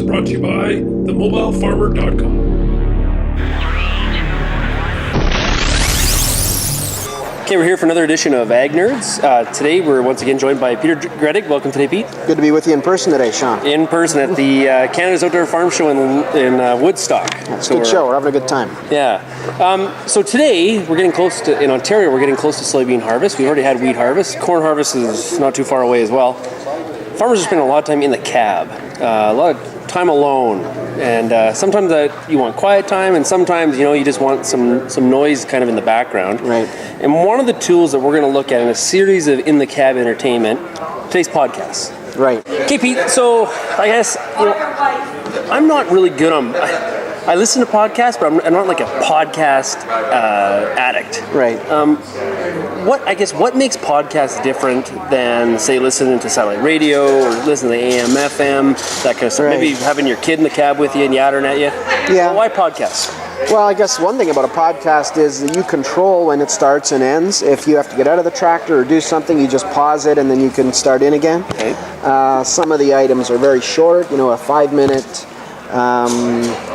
brought to you by themobilefarmer.com. Okay, we're here for another edition of Ag Nerds. Today we're once again joined by Peter Gredig. Welcome today, Pete. Good to be with you in person today, Sean. In person at the Canada's Outdoor Farm Show in Woodstock. It's a good show. We're having a good time. Yeah. So today we're getting close to, in Ontario, we're getting close to soybean harvest. We already had wheat harvest. Corn harvest is not too far away as well. Farmers are spending a lot of time in the cab, a lot of time alone. And sometimes you want quiet time, and sometimes you just want some noise kind of in the background. Right. And one of the tools that we're going to look at in a series of in the cab entertainment, today's podcasts. Right. Okay, Pete. So I guess I'm not really good on. I listen to podcasts, but I'm not like a podcast addict. Right. What makes podcasts different than, say, listening to satellite radio or listening to AM, FM, that kind of stuff? Right. Maybe having your kid in the cab with you and yattering at you. Yeah. Why podcasts? Well, I guess one thing about a podcast is that you control when it starts and ends. If you have to get out of the tractor or do something, you just pause it and then you can start in again. Okay. Some of the items are very short, a 5-minute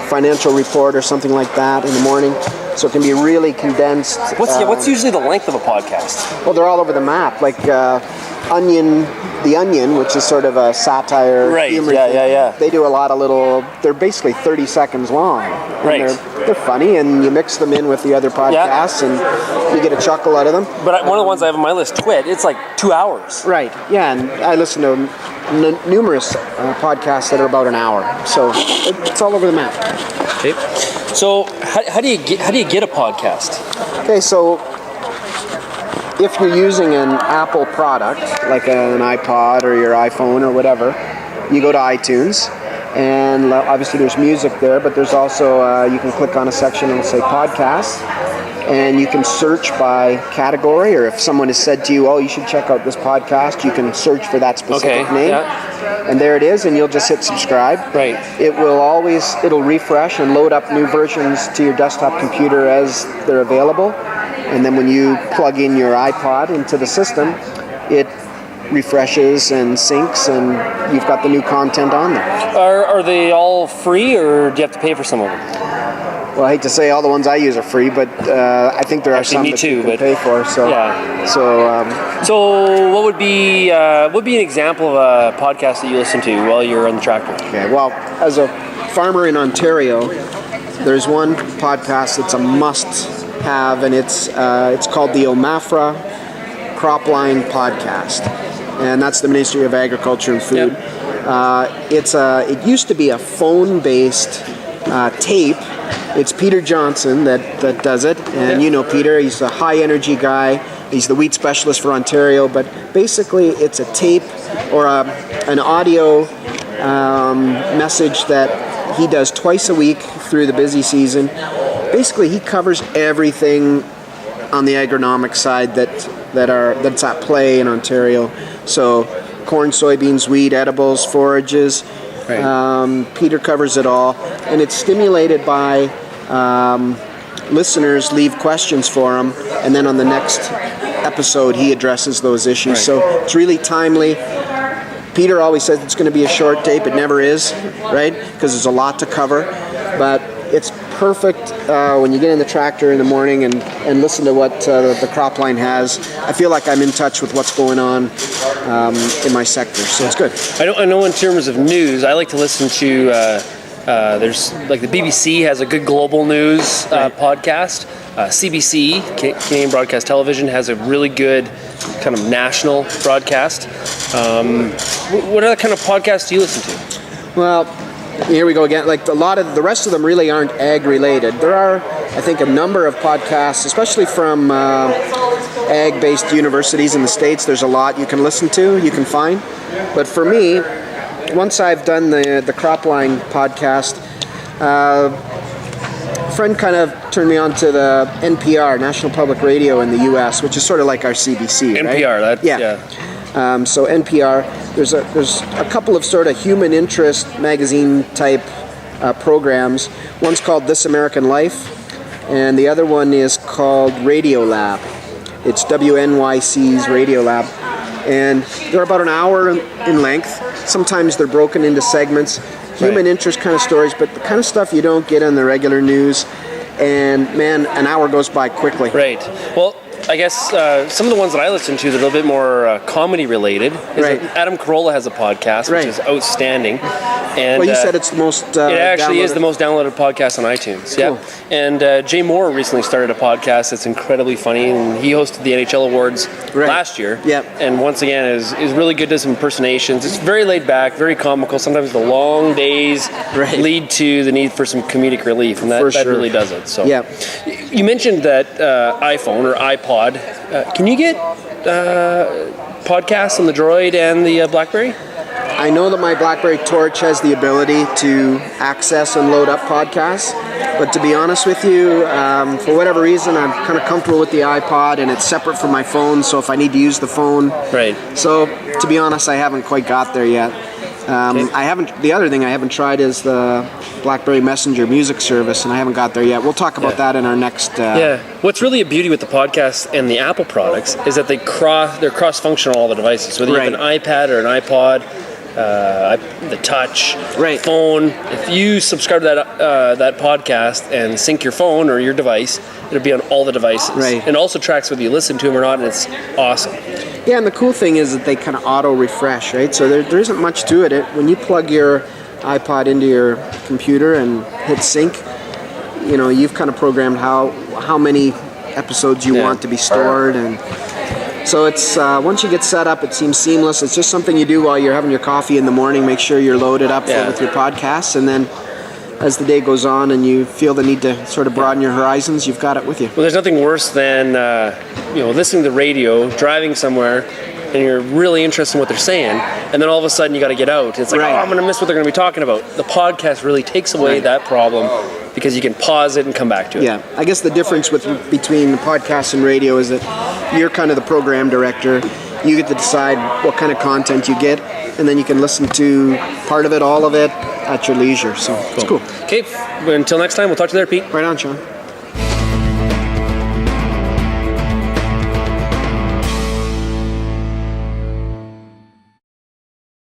financial report or something like that in the morning. So it can be really condensed. What's usually the length of a podcast? Well, they're all over the map. Like The Onion, which is sort of a satire. Right, humor yeah, thing. yeah, yeah. They do a lot of they're basically 30 seconds long. Right. And they're funny, and you mix them in with the other podcasts, and you get a chuckle out of them. But one of the ones I have on my list, Twit, it's like 2 hours. Right, yeah, and I listen to numerous podcasts that are about an hour. So it's all over the map. Okay. So how do you get a podcast? Okay, so if you're using an Apple product, like an iPod or your iPhone or whatever, you go to iTunes, and obviously there's music there, but there's also, you can click on a section and say podcasts, and you can search by category, or if someone has said to you, oh, you should check out this podcast, you can search for that specific name. Yeah. And there it is, and you'll just hit subscribe. Right. It'll refresh and load up new versions to your desktop computer as they're available. And then when you plug in your iPod into the system, it refreshes and syncs, and you've got the new content on there. Are they all free, or do you have to pay for some of them? Well, I hate to say all the ones I use are free, but I think there are some that you can pay for. So, yeah. So what would be an example of a podcast that you listen to while you're on the tractor? Okay. Well, as a farmer in Ontario, there's one podcast that's a must-have, and it's called the Omafra Cropline Podcast, and that's the Ministry of Agriculture and Food. Yep. It used to be a phone-based tape. It's Peter Johnson that does it, and you know Peter. He's a high-energy guy. He's the wheat specialist for Ontario, but basically it's a tape or an audio message that he does twice a week through the busy season. Basically, he covers everything on the agronomic side that's at play in Ontario. So corn, soybeans, wheat, edibles, forages. Right. Peter covers it all, and it's stimulated by listeners leave questions for him, and then on the next episode he addresses those issues. Right. So it's really timely. Peter always says it's going to be a short tape. It never is, right? Because there's a lot to cover, but it's perfect when you get in the tractor in the morning and listen to what the Cropline has. I feel like I'm in touch with what's going on in my sector, so it's good. I know in terms of news, I like to listen to, there's like the BBC has a good global news podcast. CBC, Canadian Broadcast Television, has a really good kind of national broadcast. What other kind of podcasts do you listen to? Well, here we go again. Like a lot of the rest of them really aren't ag related. There are, I think, a number of podcasts, especially from ag-based universities in the States. There's a lot you can listen to, you can find. But for me, once I've done the Cropline podcast, a friend kind of turned me on to the NPR, National Public Radio in the U.S., which is sort of like our CBC, NPR, right? So NPR, there's a couple of sort of human interest magazine type programs. One's called This American Life, and the other one is called Radio Lab. It's WNYC's Radio Lab, and they're about an hour in length. Sometimes they're broken into segments. human interest kind of stories, but the kind of stuff you don't get in the regular news. And man, an hour goes by quickly. Right. Well, I guess some of the ones that I listen to that are a little bit more comedy related. Right. Adam Carolla has a podcast, which is outstanding. And well, you said it's the most. It actually is the most downloaded podcast on iTunes. Cool. Yeah. And Jay Moore recently started a podcast that's incredibly funny, and he hosted the NHL Awards last year. Yep. And once again, is really good. Does some impersonations. It's very laid back, very comical. Sometimes the long days lead to the need for some comedic relief, and that really does it. So. Yeah. You mentioned that iPhone or iPod. Can you get podcasts on the Droid and the BlackBerry? I know that my BlackBerry Torch has the ability to access and load up podcasts, but to be honest with you, for whatever reason, I'm kind of comfortable with the iPod, and it's separate from my phone, so if I need to use the phone. Right. So, to be honest, I haven't quite got there yet. I haven't. The other thing I haven't tried is the BlackBerry Messenger music service, and I haven't got there yet. We'll talk about that in our next. What's really a beauty with the podcast and the Apple products is that they're cross-functional on all the devices. Whether you have an iPad or an iPod, the Touch, phone. If you subscribe to that podcast and sync your phone or your device, it'll be on all the devices. Right. And also tracks whether you listen to them or not, and it's awesome. Yeah, and the cool thing is that they kind of auto-refresh, right? So there isn't much to it. When you plug your iPod into your computer and hit sync, you know, you've kind of programmed how many episodes you want to be stored, and so it's once you get set up, it seems seamless. It's just something you do while you're having your coffee in the morning. Make sure you're loaded up with your podcasts, and then as the day goes on and you feel the need to sort of broaden your horizons, you've got it with you. Well, there's nothing worse than listening to the radio, driving somewhere, and you're really interested in what they're saying, and then all of a sudden you got to get out. It's like, I'm going to miss what they're going to be talking about. The podcast really takes away that problem because you can pause it and come back to it. Yeah, I guess the difference between the podcast and radio is that you're kind of the program director. You get to decide what kind of content you get, and then you can listen to part of it, all of it, at your leisure. So it's cool. Okay, until next time, we'll talk to you there, Pete. Right on, Sean.